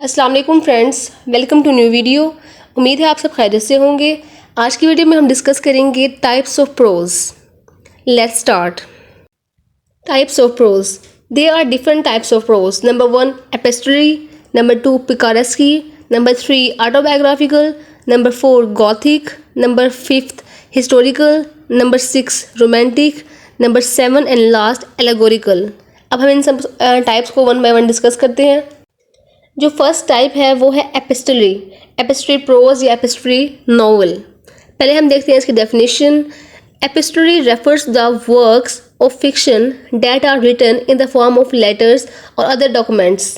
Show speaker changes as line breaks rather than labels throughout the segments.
अस्सलाम वालेकुम friends, welcome to new video. उम्मीद है आप सब खैरियत से होंगे। आज की वीडियो में हम डिस्कस करेंगे types of prose. Let's start. Types of prose, there are different types of prose. Number 1 epistolary, number 2 picaresque, number 3 autobiographical, number 4 Gothic, number 5 historical, number 6 romantic, number 7 and last allegorical. अब हम इन सब types को one by one discuss करते हैं। जो first type है वो है एपिस्टोलरी, एपिस्टोलरी प्रोज या एपिस्टोलरी नॉवल। पहले हम देखते हैं इसकी definition. Epistolary refers the works of fiction that are written in the form of letters और अदर डॉक्यूमेंट्स।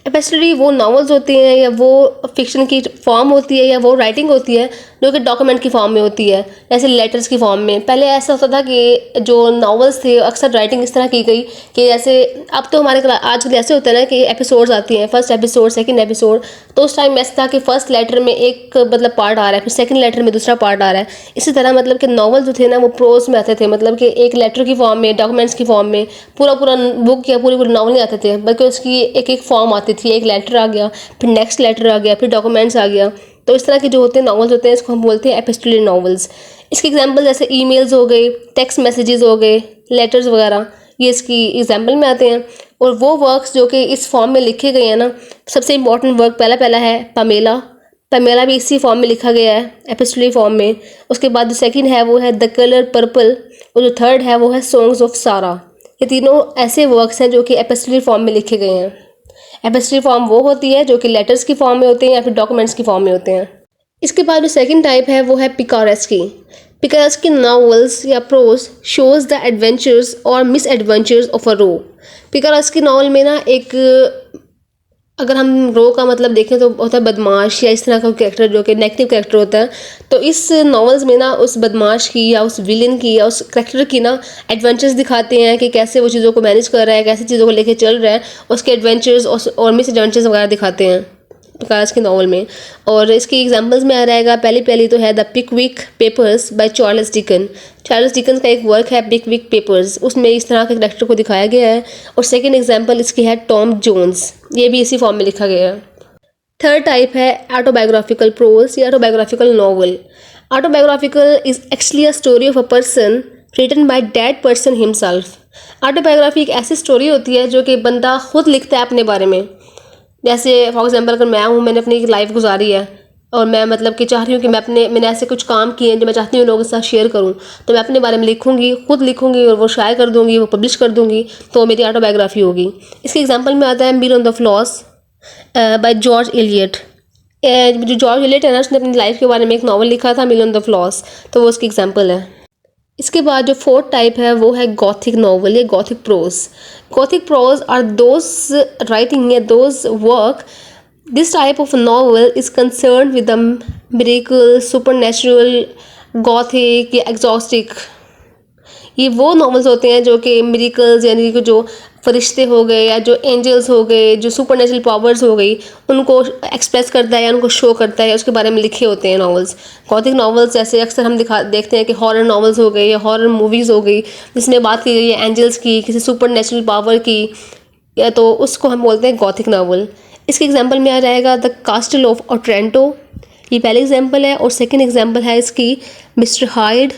एपिस्टोलरी वो नॉवेल्स होती हैं या वो फिक्शन की फॉर्म होती है या वो राइटिंग होती है जो कि डॉक्यूमेंट की फॉर्म में होती है, जैसे लेटर्स की फॉर्म में। पहले ऐसा होता था कि जो नॉवेल्स थे अक्सर राइटिंग इस तरह की गई कि जैसे अब तो हमारे आजकल ऐसे होता है ना कि एपिसोड्स आती हैं, फर्स्ट एपिसोड सेकंड एपिसोड। तो उस टाइम ऐसा था कि फर्स्ट लेटर में एक मतलब पार्ट आ रहा है, फिर सेकंड लेटर में दूसरा पार्ट आ रहा है। इसी तरह मतलब कि नॉवल जो थे ना वो प्रोज में आते थे, मतलब कि एक लेटर की फॉर्म में, डॉक्यूमेंट्स की फॉर्म में। पूरा पूरा बुक या पूरी पूरी नॉवल नहीं आते थे, बल्कि उसकी एक एक फॉर्म आती थी। एक लेटर आ गया, फिर नेक्स्ट लेटर आ गया, फिर डॉक्यूमेंट्स आ गया। तो इस तरह के जो होते हैं नॉवेल्स होते हैं, इसको हम बोलते हैं एपिस्टोलरी नॉवेल्स। इसके एग्जांपल जैसे ईमेल्स हो गए, टेक्स्ट मैसेजेस हो गए, लेटर्स वगैरह, ये इसकी एग्जांपल में आते हैं। और वो वर्क्स जो कि इस फॉर्म में लिखे गए हैं ना, सबसे इंपॉर्टेंट वर्क पहला है पामेला। पामेला भी इसी फॉर्म में लिखा गया है, एपिस्टोलरी फॉर्म में। उसके बाद जो सेकंड है वो है द कलर पर्पल, और जो थर्ड है वो है सॉन्ग्स ऑफ सारा। ये तीनों ऐसे वर्क्स हैं जो कि एपिस्टोलरी फॉर्म में लिखे गए हैं। एपिस्टोलरी फॉर्म वो होती है जो कि लेटर्स की फॉर्म में होते हैं या फिर डॉक्यूमेंट्स की फॉर्म में होते हैं। इसके बाद जो सेकंड टाइप है वो है पिकारेस्की। पिकारेस्की नॉवेल्स या प्रोज शोज द एडवेंचर्स और misadventures of a row. Picaresque novel में ना एक, अगर हम रो का मतलब देखें तो होता है बदमाश या इस तरह का कैरेक्टर जो कि नेगेटिव कैरेक्टर होता है। तो इस नॉवेल्स में ना उस बदमाश की या उस विलेन की या उस कैरेक्टर की ना एडवेंचर्स दिखाते हैं कि कैसे वो चीज़ों को मैनेज कर रहा है, कैसे चीज़ों को लेके चल रहा है। उसके एडवेंचर्स और मिस एडवेंचर्स वगैरह दिखाते हैं पिकारेस के नॉवल में। और इसकी एग्जांपल्स में आ रहेगा, पहली तो है the Pickwick Papers by Charles Dicken. Charles Dicken का एक वर्क है पिकविक पेपर्स, उसमें इस तरह के कैरेक्टर को दिखाया गया है। और सेकंड एग्जांपल इसकी है टॉम जोन्स, ये भी इसी फॉर्म में लिखा गया है। थर्ड टाइप है ऑटोबायोग्राफिकल प्रोज या autobiographical novel. Autobiographical is actually a story of a person written by that person himself. Autobiography एक ऐसी स्टोरी होती है जो कि बंदा खुद लिखता है अपने बारे में। जैसे फॉर एग्जांपल अगर मैं हूँ, मैंने अपनी एक लाइफ गुजारी है और मैं मतलब कि चाह रही हूँ कि मैंने ऐसे कुछ काम किए हैं जो मैं चाहती हूँ लोगों के साथ शेयर करूँ, तो मैं अपने बारे में लिखूँगी, खुद लिखूँगी और वो शायर कर दूँगी, वो पब्लिश कर दूँगी, तो मेरी ऑटोबायोग्राफी होगी। इसके एग्जांपल में आता है mill on the floss by George Eliot. जो जॉर्ज एलियट है ना, उसने अपनी लाइफ के बारे में एक नॉवल लिखा था मील ऑन द फ्लॉस, तो वो उसकी एग्जाम्पल है। इसके बाद जो फोर्थ टाइप है वो है गॉथिक नॉवल या Gothic prose. Gothic prose are those writing या those work, this type of novel is concern with the miracle, supernatural, Gothic या एग्जॉस्टिक। ये वो नॉवेल्स होते हैं जो कि मिरेकल्स यानी कि जो फरिश्ते हो गए या जो एंजल्स हो गए, जो सुपरनेचुरल पावर्स हो गई, उनको एक्सप्रेस करता है या उनको शो करता है, उसके बारे में लिखे होते हैं नॉवेल्स। गॉथिक नॉवेल्स जैसे अक्सर हम देखते हैं कि हॉरर नॉवेल्स हो गई या हॉरर मूवीज़ हो गई जिसमें बात की गई है एंजल्स की, किसी सुपरनेचुरल पावर की, या तो उसको हम बोलते हैं गॉथिक नॉवल। इसके एग्जाम्पल में आ जाएगा द कास्टल ऑफ ओट्रेंटो, ये पहले एग्जाम्पल है। और सेकेंड एग्जाम्पल है इसकी मिस्टर हाइड,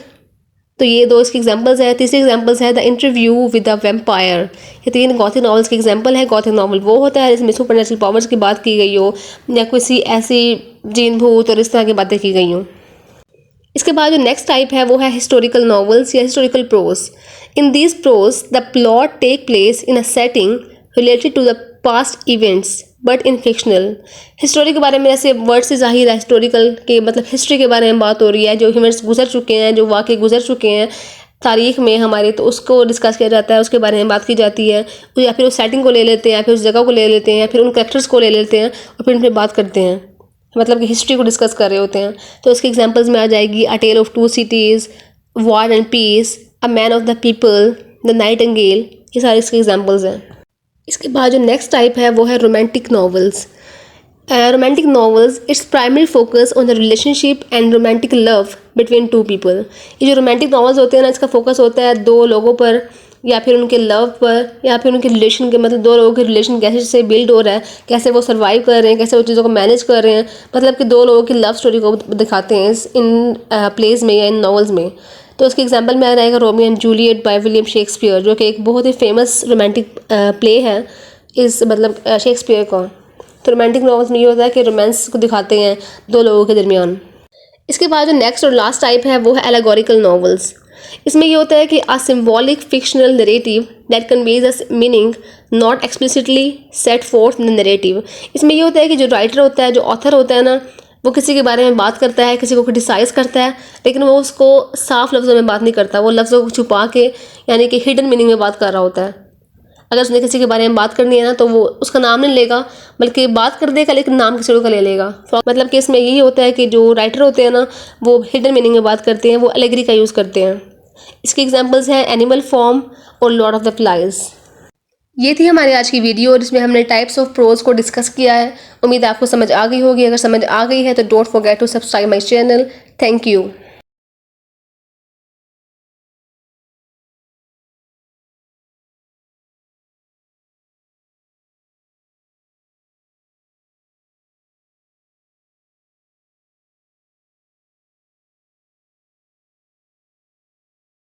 तो ये दो इसके एग्जांपल्स है। तीसरी एग्जांपल्स है the interview with the vampire. ये तीन गॉथिक नॉवेल्स के एग्जांपल है। गॉथिक नॉवल वो होता है जिसमें सुपरनेचुरल पावर्स की बात की गई हो या किसी ऐसी जीन भूत और इस तरह की बातें की गई हों। इसके बाद जो नेक्स्ट टाइप है वो है हिस्टोरिकल नॉवेल्स या historical prose. In this prose the plot take place in a setting related to the past events but in fictional. History के बारे में ऐसे वर्ड से जाहिर है हिस्टोरिकल के मतलब हिस्ट्री के बारे में बात हो रही है, जो इवेंट्स गुजर चुके हैं, जो वाक़े गुजर चुके हैं तारीख में हमारे, तो उसको डिस्कस किया जाता है, उसके बारे में बात की जाती है। या फिर उस सेटिंग को ले लेते हैं या फिर उस जगह को ले लेते हैं या फिर उन कैरेक्टर्स को ले लेते हैं और फिर उन पर बात करते हैं, मतलब कि हिस्ट्री को डिस्कस कर रहे होते हैं। तो इसके एग्जाम्पल्स में आ जाएगी a tale of two cities, war and peace, a man of the people, the nightingale, ये सारे इसके एग्जाम्पल्स हैं। इसके बाद जो नेक्स्ट टाइप है वो है romantic novels. Romantic novels its primary focus on the relationship and romantic love between two people. ये जो रोमांटिक नॉवेल्स होते हैं ना, इसका फोकस होता है दो लोगों पर या फिर उनके लव पर, या फिर उनके रिलेशन के, मतलब दो लोगों के रिलेशन कैसे से बिल्ड हो रहा है, कैसे वो सर्वाइव कर रहे हैं, कैसे वो चीज़ों को मैनेज कर रहे हैं, मतलब कि दो लोगों की लव स्टोरी को दिखाते हैं इन प्लेस में या इन नॉवेल्स में। तो उसके एग्जांपल में आ रहेगा Romeo and Juliet by William Shakespeare, जो कि एक बहुत ही फेमस रोमांटिक प्ले है इस मतलब शेक्सपियर का। तो रोमांटिक नॉवेल्स में ये होता है कि रोमांस को दिखाते हैं दो लोगों के दरमियान। इसके बाद जो नेक्स्ट और लास्ट टाइप है वो है एलेगोरिकल नॉवेल्स। इसमें ये होता है कि अ symbolic fictional narrative that conveys a meaning not explicitly set fourth in the narrative. इसमें ये होता है कि जो राइटर होता है, जो ऑथर होता है ना, वो किसी के बारे में बात करता है, किसी को क्रिटिसाइज़ करता है, लेकिन वो उसको साफ लफ्ज़ों में बात नहीं करता, वो लफ्ज़ों को छुपा के यानी कि हिडन मीनिंग में बात कर रहा होता है। अगर उसने किसी के बारे में बात करनी है ना, तो वो उसका नाम नहीं लेगा, बल्कि बात कर देगा लेकिन नाम किसी और का ले लेगा। मतलब कि इसमें यही होता है कि जो राइटर होते हैं ना, वो हिडन मीनिंग में बात करते हैं, वो एलेगरी का यूज़ करते हैं। इसके एग्जांपल्स हैं एनिमल फॉर्म और लॉर्ड ऑफ द फ्लाइज। ये थी हमारी आज की वीडियो और इसमें हमने टाइप्स ऑफ प्रोज को डिस्कस किया है। उम्मीद है आपको समझ आ गई होगी। अगर समझ आ गई है तो don't forget to subscribe my channel. Thank you.